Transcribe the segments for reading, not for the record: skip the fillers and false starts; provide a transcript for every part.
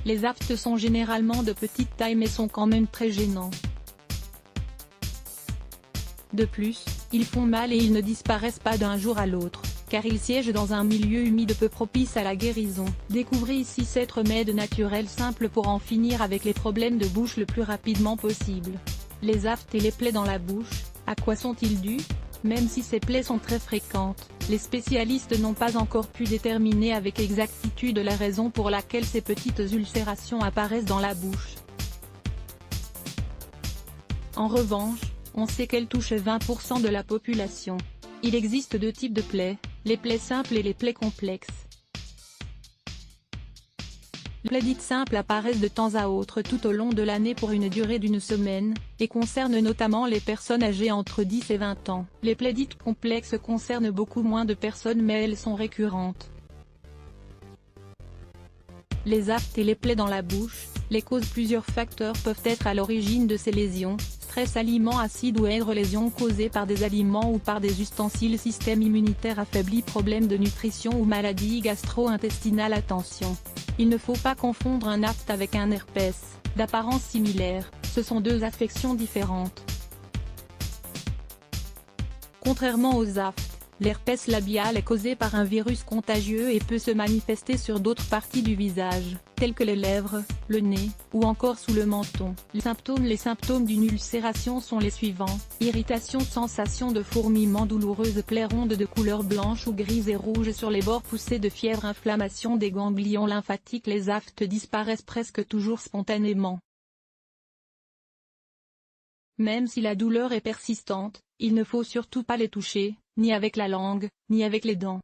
Les aftes sont généralement de petite taille mais sont quand même très gênants. De plus, ils font mal et ils ne disparaissent pas d'un jour à l'autre, car ils siègent dans un milieu humide peu propice à la guérison. Découvrez ici 7 remèdes naturels simples pour en finir avec les problèmes de bouche le plus rapidement possible. Les aftes et les plaies dans la bouche, à quoi sont-ils dus? Même si ces plaies sont très fréquentes, les spécialistes n'ont pas encore pu déterminer avec exactitude la raison pour laquelle ces petites ulcérations apparaissent dans la bouche. En revanche, on sait qu'elles touchent 20% de la population. Il existe 2 types de plaies, les plaies simples et les plaies complexes. Les plaies dites simples apparaissent de temps à autre tout au long de l'année pour une durée d'1 semaine, et concernent notamment les personnes âgées entre 10 et 20 ans. Les plaies dites complexes concernent beaucoup moins de personnes mais elles sont récurrentes. Les aftes et les plaies dans la bouche, les causes. Plusieurs facteurs peuvent être à l'origine de ces lésions: stress, aliments acides ou autres lésions causées par des aliments ou par des ustensiles, système immunitaire affaibli, problèmes de nutrition ou maladies gastro-intestinales. Attention, il ne faut pas confondre un afte avec un herpès, d'apparence similaire, ce sont 2 affections différentes. Contrairement aux aftes, l'herpès labial est causé par un virus contagieux et peut se manifester sur d'autres parties du visage, telles que les lèvres, le nez, ou encore sous le menton. Les symptômes d'une ulcération sont les suivants: irritation, sensation de fourmillement douloureuse, plaies rondes de couleur blanche ou grise et rouge sur les bords, poussée de fièvre, inflammation des ganglions lymphatiques. Les aftes disparaissent presque toujours spontanément. Même si la douleur est persistante, il ne faut surtout pas les toucher, ni avec la langue, ni avec les dents.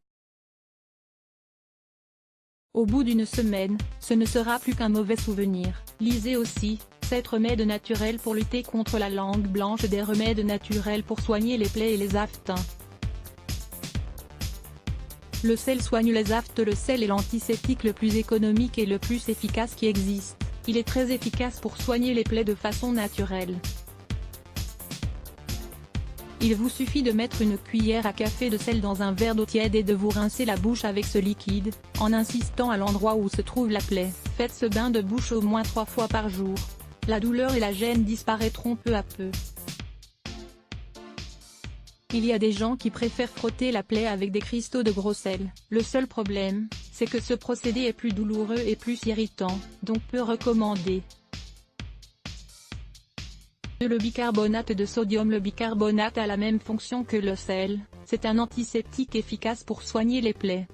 Au bout d'1 semaine, ce ne sera plus qu'un mauvais souvenir. Lisez aussi 7 remèdes naturels pour lutter contre la langue blanche, des remèdes naturels pour soigner les plaies et les aftes. Le sel soigne les aftes. Le sel est l'antiseptique le plus économique et le plus efficace qui existe. Il est très efficace pour soigner les plaies de façon naturelle. Il vous suffit de mettre une cuillère à café de sel dans un verre d'eau tiède et de vous rincer la bouche avec ce liquide, en insistant à l'endroit où se trouve la plaie. Faites ce bain de bouche au moins 3 fois par jour. La douleur et la gêne disparaîtront peu à peu. Il y a des gens qui préfèrent frotter la plaie avec des cristaux de gros sel. Le seul problème, c'est que ce procédé est plus douloureux et plus irritant, donc peu recommandé. Le bicarbonate de sodium. Le bicarbonate a la même fonction que le sel, c'est un antiseptique efficace pour soigner les plaies.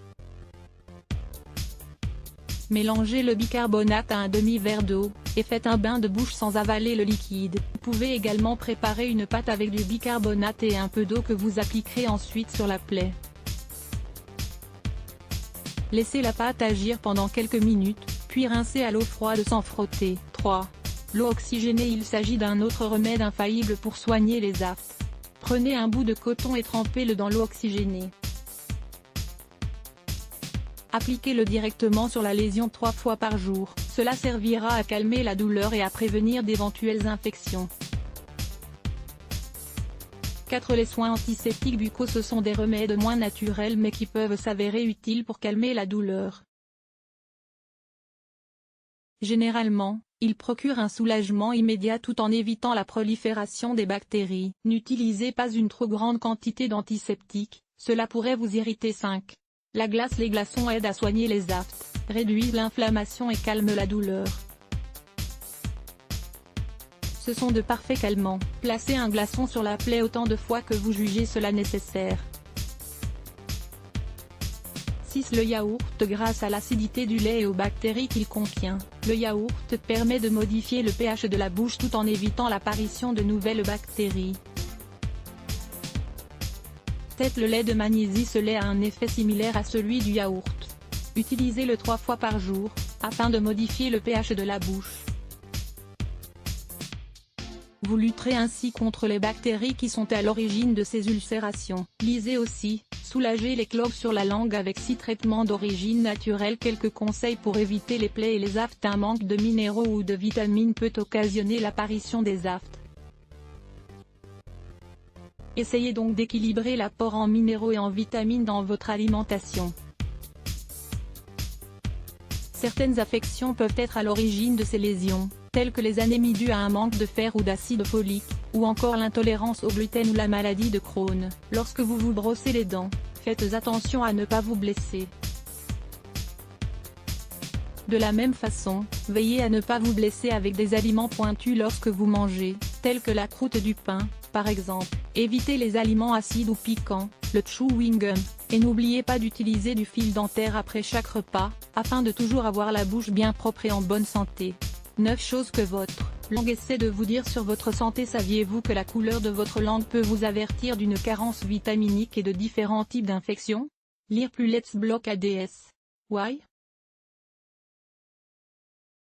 Mélangez le bicarbonate à un demi-verre d'eau, et faites un bain de bouche sans avaler le liquide. Vous pouvez également préparer une pâte avec du bicarbonate et un peu d'eau que vous appliquerez ensuite sur la plaie. Laissez la pâte agir pendant quelques minutes, puis rincez à l'eau froide sans frotter. 3. L'eau oxygénée. Il s'agit d'un autre remède infaillible pour soigner les aftes. Prenez un bout de coton et trempez-le dans l'eau oxygénée. Appliquez-le directement sur la lésion 3 fois par jour, cela servira à calmer la douleur et à prévenir d'éventuelles infections. 4. Les soins antiseptiques buccaux. Ce sont des remèdes moins naturels mais qui peuvent s'avérer utiles pour calmer la douleur. Généralement, ils procurent un soulagement immédiat tout en évitant la prolifération des bactéries. N'utilisez pas une trop grande quantité d'antiseptiques, cela pourrait vous irriter. 5. La glace. Les glaçons aident à soigner les aftes, réduisent l'inflammation et calment la douleur. Ce sont de parfaits calmants. Placez un glaçon sur la plaie autant de fois que vous jugez cela nécessaire. 6. Le yaourt. Grâce à l'acidité du lait et aux bactéries qu'il contient, le yaourt permet de modifier le pH de la bouche tout en évitant l'apparition de nouvelles bactéries. 7. Le lait de magnésie. Ce lait a un effet similaire à celui du yaourt. Utilisez-le 3 fois par jour, afin de modifier le pH de la bouche. Vous lutterez ainsi contre les bactéries qui sont à l'origine de ces ulcérations. Lisez aussi, soulager les cloques sur la langue avec 6 traitements d'origine naturelle. Quelques conseils pour éviter les plaies et les aftes. Un manque de minéraux ou de vitamines peut occasionner l'apparition des aftes. Essayez donc d'équilibrer l'apport en minéraux et en vitamines dans votre alimentation. Certaines affections peuvent être à l'origine de ces lésions, telles que les anémies dues à un manque de fer ou d'acide folique, ou encore l'intolérance au gluten ou la maladie de Crohn. Lorsque vous vous brossez les dents, faites attention à ne pas vous blesser. De la même façon, veillez à ne pas vous blesser avec des aliments pointus lorsque vous mangez, tels que la croûte du pain, par exemple. Évitez les aliments acides ou piquants, le chewing gum, et n'oubliez pas d'utiliser du fil dentaire après chaque repas, afin de toujours avoir la bouche bien propre et en bonne santé. 9 choses que votre langue essaie de vous dire sur votre santé. Saviez-vous que la couleur de votre langue peut vous avertir d'une carence vitaminique et de différents types d'infections? Lire plus Let's Block ADS. Why?